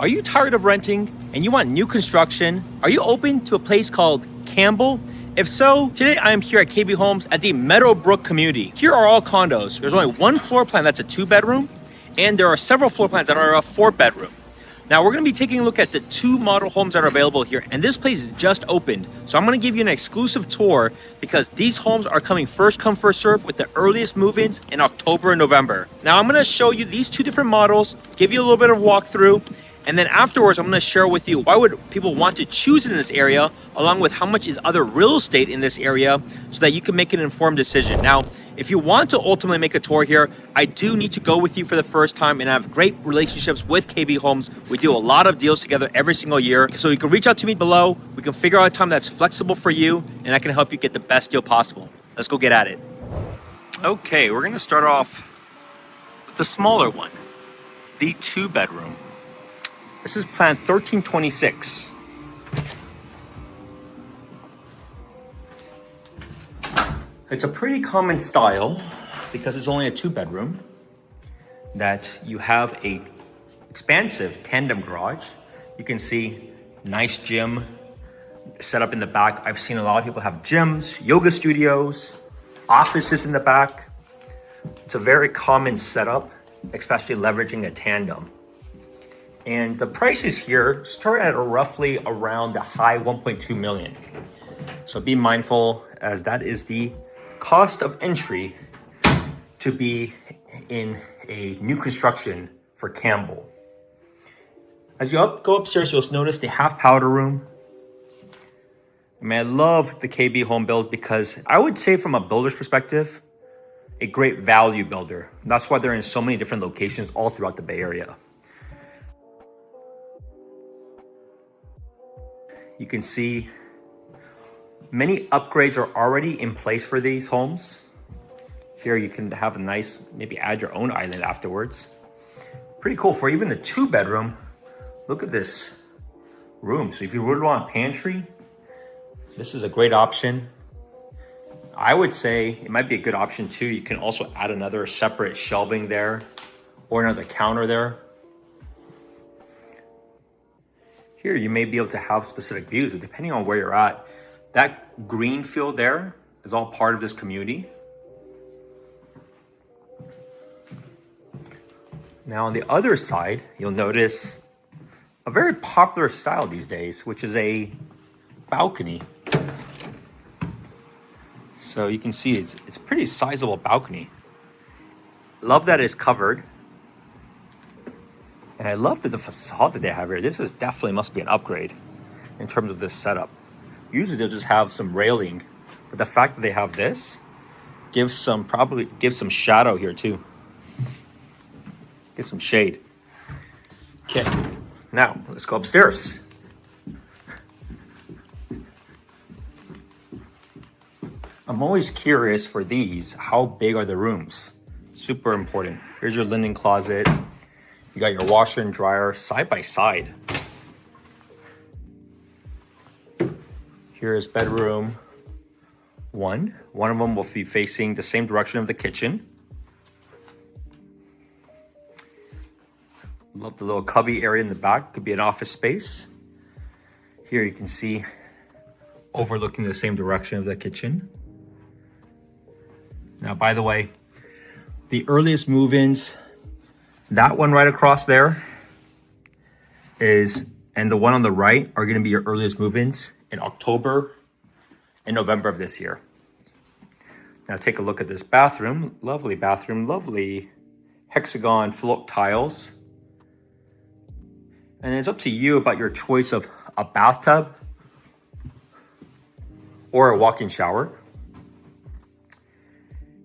Are you tired of renting and you want new construction? Are you open to a place called Campbell? If so, today I am here at KB Homes at the Meadowbrook community. Here are all condos. There's only one floor plan that's a 2-bedroom, and there are several floor plans that are a 4-bedroom. Now we're gonna be taking a look at the 2 model homes that are available here, and this place just opened. So I'm gonna give you an exclusive tour because these homes are coming first come, first serve with the earliest move-ins in October and November. Now I'm gonna show you these 2 different models, give you a little bit of walkthrough, and then afterwards, I'm going to share with you why would people want to choose in this area, along with how much is other real estate in this area, so that you can make an informed decision. Now, if you want to ultimately make a tour here, I do need to go with you for the first time, and I have great relationships with KB Homes. We do a lot of deals together every single year. So you can reach out to me below. We can figure out a time that's flexible for you, and I can help you get the best deal possible. Let's go get at it. Okay, we're going to start off with the smaller one, the 2-bedroom. This is plan 1326. It's a pretty common style because it's only a 2-bedroom that you have a expansive tandem garage. You can see nice gym set up in the back. I've seen a lot of people have gyms, yoga studios, offices in the back. It's a very common setup, especially leveraging a tandem. And the prices here start at roughly around the high 1.2 million. So be mindful, as that is the cost of entry to be in a new construction for Campbell. As you go upstairs, you'll notice the half powder room. I mean, I love the KB home build because I would say from a builder's perspective, a great value builder. That's why they're in so many different locations all throughout the Bay Area. You can see many upgrades are already in place for these homes. Here you can have a nice, maybe add your own island afterwards. Pretty cool for even a 2-bedroom. Look at this room. So if you really want a pantry, this is a great option. I would say it might be a good option too. You can also add another separate shelving there or another counter there. Here, you may be able to have specific views, but depending on where you're at, that green field there is all part of this community. Now, on the other side, you'll notice a very popular style these days, which is a balcony. So you can see it's a pretty sizable balcony. Love that it's covered. And I love that the facade that they have here. This is definitely must be an upgrade in terms of this setup. Usually they'll just have some railing, but the fact that they have this probably gives some shadow here too. Get some shade. Okay, now let's go upstairs. I'm always curious for these, how big are the rooms? Super important. Here's your linen closet. You got your washer and dryer side by side. Here is bedroom 1. One of them will be facing the same direction of the kitchen. Love the little cubby area in the back. Could be an office space. Here you can see overlooking the same direction of the kitchen. Now, by the way, the earliest move-ins, that one right across there and the one on the right are going to be your earliest move-ins in October and November of this year. Now take a look at this bathroom. Lovely bathroom, lovely hexagon float tiles. And it's up to you about your choice of a bathtub or a walk-in shower.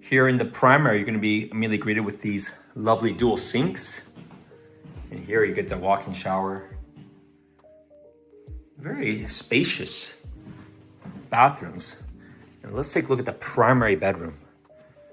Here in the primary, you're going to be immediately greeted with these lovely dual sinks. And here you get the walk-in shower. Very spacious bathrooms. And let's take a look at the primary bedroom.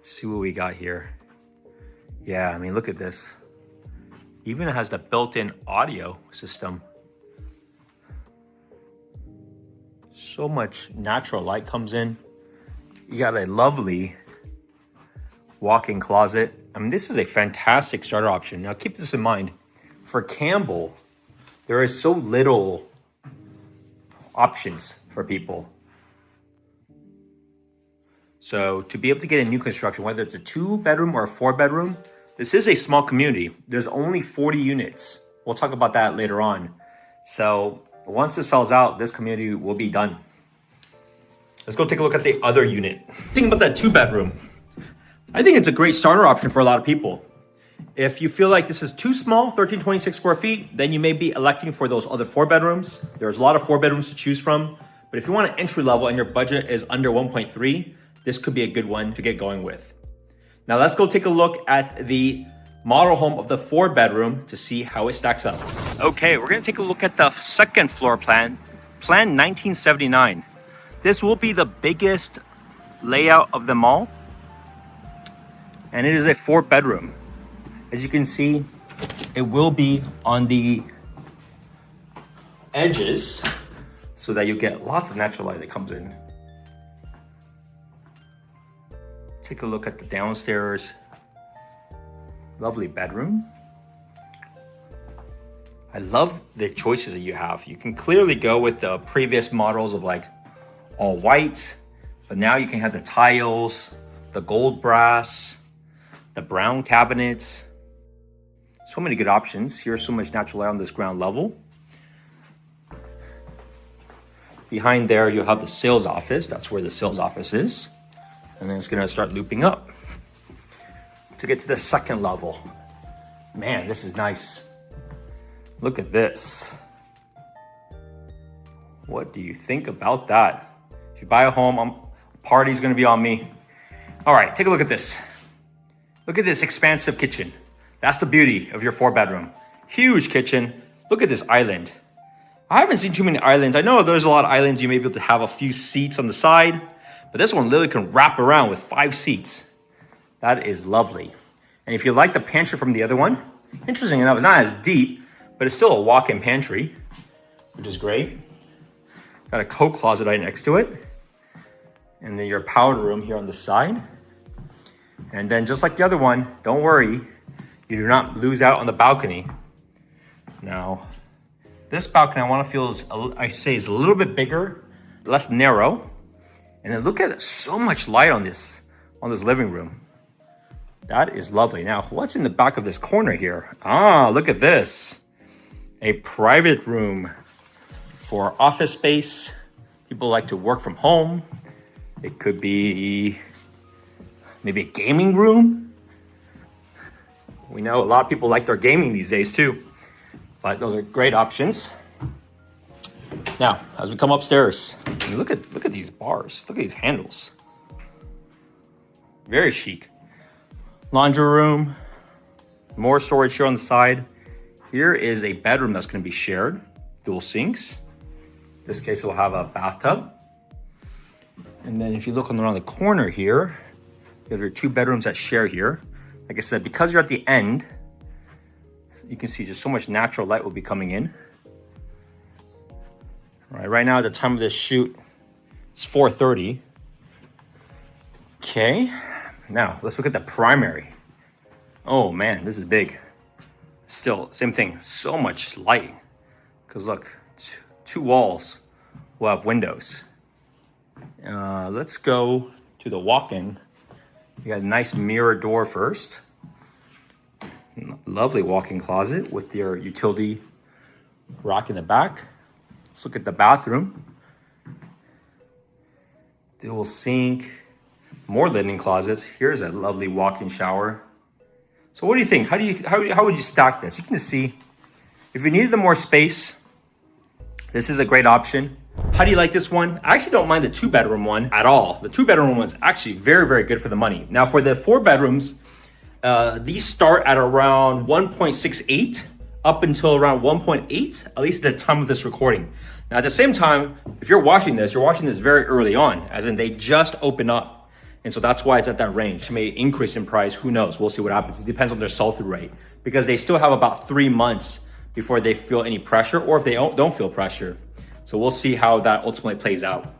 See what we got here. Yeah, I mean, look at this. Even has the built-in audio system. So much natural light comes in. You got a lovely walk-in closet. I mean, this is a fantastic starter option. Now keep this in mind. For Campbell, There is so little options for people. So to be able to get a new construction, whether it's a 2-bedroom or a 4-bedroom, this is a small community. There's only 40 units. We'll talk about that later on. So once it sells out, this community will be done. Let's go take a look at the other unit. Think about that 2-bedroom. I think it's a great starter option for a lot of people. If you feel like this is too small, 1326 square feet, then you may be electing for those other 4-bedrooms. There's a lot of 4-bedrooms to choose from. But if you want an entry level and your budget is under 1.3, this could be a good one to get going with. Now let's go take a look at the model home of the 4-bedroom to see how it stacks up. Okay, we're gonna take a look at the second floor plan, Plan 1979. This will be the biggest layout of them all. And it is a 4-bedroom. As you can see, it will be on the edges so that you get lots of natural light that comes in. Take a look at the downstairs. Lovely bedroom. I love the choices that you have. You can clearly go with the previous models of like all white, but now you can have the tiles, the gold brass, the brown cabinets. So many good options. Here's so much natural light on this ground level. Behind there, you'll have the sales office. That's where the sales office is. And then it's gonna start looping up to get to the second level. Man, this is nice. Look at this. What do you think about that? If you buy a home, party's gonna be on me. All right, take a look at this. Look at this expansive kitchen. That's the beauty of your 4-bedroom. Huge kitchen. Look at this island. I haven't seen too many islands. I know there's a lot of islands you may be able to have a few seats on the side, but this one literally can wrap around with 5 seats. That is lovely. And if you like the pantry from the other one, interesting enough, it's not as deep, but it's still a walk-in pantry, which is great. Got a coat closet right next to it. And then your powder room here on the side. And then just like the other one, don't worry, you do not lose out on the balcony. Now, this balcony I want to feel is, I say, is a little bit bigger, less narrow. And then look at it, so much light on this living room. That is lovely. Now, what's in the back of this corner here? Ah, look at this. A private room for office space. People like to work from home. It could be maybe a gaming room. We know a lot of people like their gaming these days too, but those are great options. Now, as we come upstairs, I mean, look at these bars. Look at these handles. Very chic. Laundry room. More storage here on the side. Here is a bedroom that's going to be shared. Dual sinks. In this case, it will have a bathtub. And then if you look around the corner here, you have your 2 bedrooms that share here. Like I said, because you're at the end, you can see just so much natural light will be coming in. Right now, at the time of this shoot, it's 4:30. Okay, now let's look at the primary. Oh man, this is big. Still, same thing, so much light. Because look, 2 walls will have windows. Let's go to the walk-in. You got a nice mirror door first. Lovely walk-in closet with your utility rack in the back. Let's look at the bathroom. Dual sink, more linen closets. Here's a lovely walk-in shower. So what do you think? How would you stack this? You can see, if you needed the more space, this is a great option. How do you like this one? I actually don't mind the 2-bedroom one at all. The 2-bedroom one is actually very, very good for the money. Now for the 4 bedrooms, these start at around 1.68 up until around 1.8, at least at the time of this recording. Now at the same time, if you're watching this very early on, as in they just open up. And so that's why it's at that range. It may increase in price, who knows? We'll see what happens. It depends on their sell-through rate because they still have about 3 months before they feel any pressure or if they don't feel pressure. So we'll see how that ultimately plays out.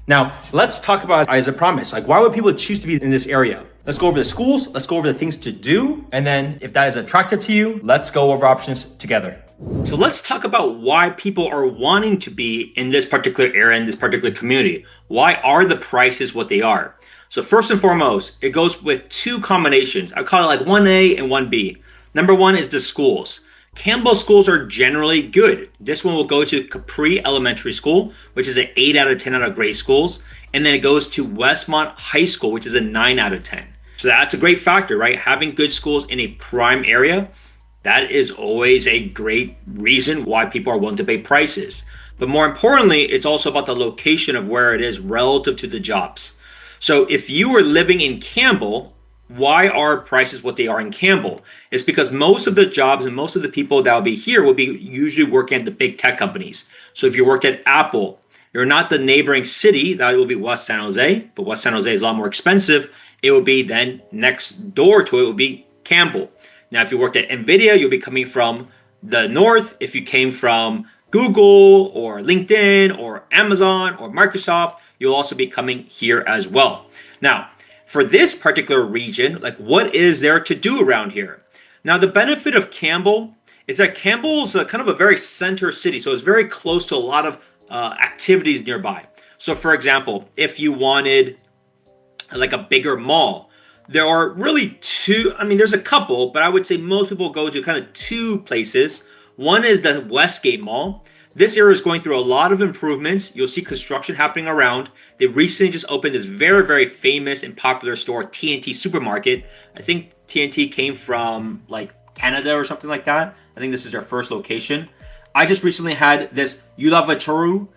Now, let's talk about, as I promised, like why would people choose to be in this area? Let's go over the schools, let's go over the things to do, and then if that is attractive to you, let's go over options together. So let's talk about why people are wanting to be in this particular area, in this particular community. Why are the prices what they are? So first and foremost, it goes with two combinations. I call it like 1A and 1B. Number one is the schools. Campbell schools are generally good. This one will go to Capri Elementary School, which is an 8 out of 10 out of grade schools. And then it goes to Westmont High School, which is a 9 out of 10. So that's a great factor, right? Having good schools in a prime area, that is always a great reason why people are willing to pay prices. But more importantly, it's also about the location of where it is relative to the jobs. So if you were living in Campbell, why are prices what they are in Campbell? It's because most of the jobs and most of the people that will be here will be usually working at the big tech companies. So if you worked at Apple, you're not the neighboring city, that will be West San Jose, but West San Jose is a lot more expensive. It will be then next door to it will be Campbell. Now, if you worked at NVIDIA, you'll be coming from the north. If you came from Google or LinkedIn or Amazon or Microsoft, you'll also be coming here as well. Now, for this particular region, like what is there to do around here? Now, the benefit of Campbell is that Campbell's kind of a very center city, so it's very close to a lot of activities nearby. So, for example, if you wanted like a bigger mall, there are really two, there's a couple, but I would say most people go to kind of two places. One is the Westgate Mall. This area is going through a lot of improvements. You'll see construction happening around. They recently just opened this very, very famous and popular store, TNT Supermarket. I think TNT came from like Canada or something like that. I think this is their first location. I just recently had this Yulavachuru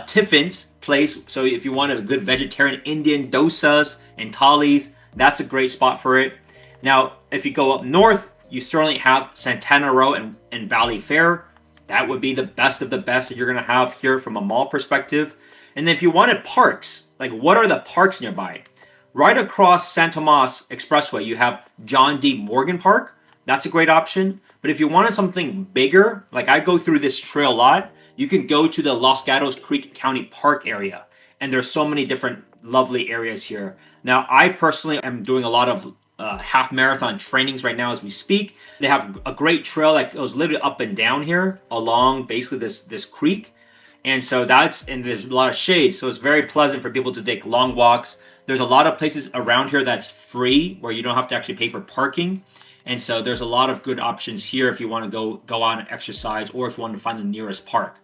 Tiffin's place. So if you want a good vegetarian Indian dosas and thalis, that's a great spot for it. Now, if you go up north, you certainly have Santana Row and Valley Fair. That would be the best of the best that you're going to have here from a mall perspective. And then if you wanted parks, like what are the parks nearby? Right across San Tomas Expressway, you have John D. Morgan Park. That's a great option. But if you wanted something bigger, like I go through this trail a lot, you can go to the Los Gatos Creek County Park area. And there's so many different lovely areas here. Now, I personally am doing a lot of half marathon trainings right now as we speak. They have a great trail that goes literally up and down here along basically this creek. And so and there's a lot of shade. So it's very pleasant for people to take long walks. There's a lot of places around here that's free where you don't have to actually pay for parking. And so there's a lot of good options here if you want to go out and exercise or if you want to find the nearest park.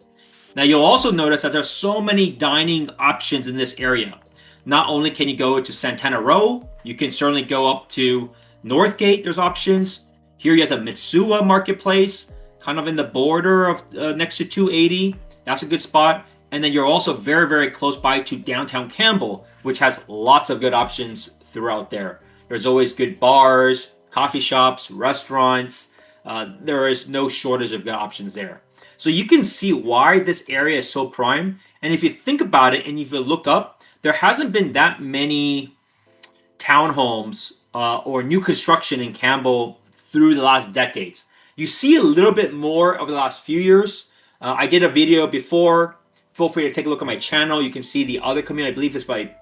Now, you'll also notice that there's so many dining options in this area. Not only can you go to Santana Row, you can certainly go up to Northgate. There's options. Here you have the Mitsuwa Marketplace, kind of in the border of next to 280. That's a good spot. And then you're also very, very close by to downtown Campbell, which has lots of good options throughout there. There's always good bars, coffee shops, restaurants. There is no shortage of good options there. So you can see why this area is so prime. And if you think about it and if you look up, there hasn't been that many townhomes or new construction in Campbell through the last decades. You see a little bit more over the last few years. I did a video before. Feel free to take a look at my channel. You can see the other community. I believe it's by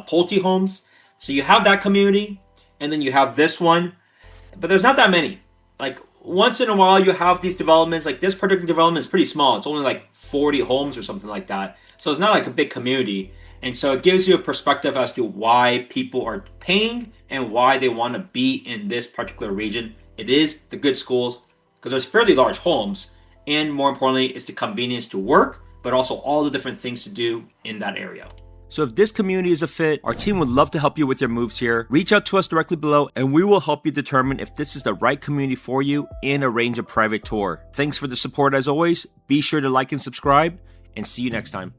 Pulte Homes. So you have that community, and then you have this one. But there's not that many. Like once in a while, you have these developments. Like this particular development is pretty small. It's only like 40 homes or something like that. So it's not like a big community. And so it gives you a perspective as to why people are paying and why they want to be in this particular region. It is the good schools because there's fairly large homes. And more importantly, it's the convenience to work, but also all the different things to do in that area. So if this community is a fit, our team would love to help you with your moves here. Reach out to us directly below and we will help you determine if this is the right community for you and arrange a private tour. Thanks for the support as always. Be sure to like and subscribe and see you next time.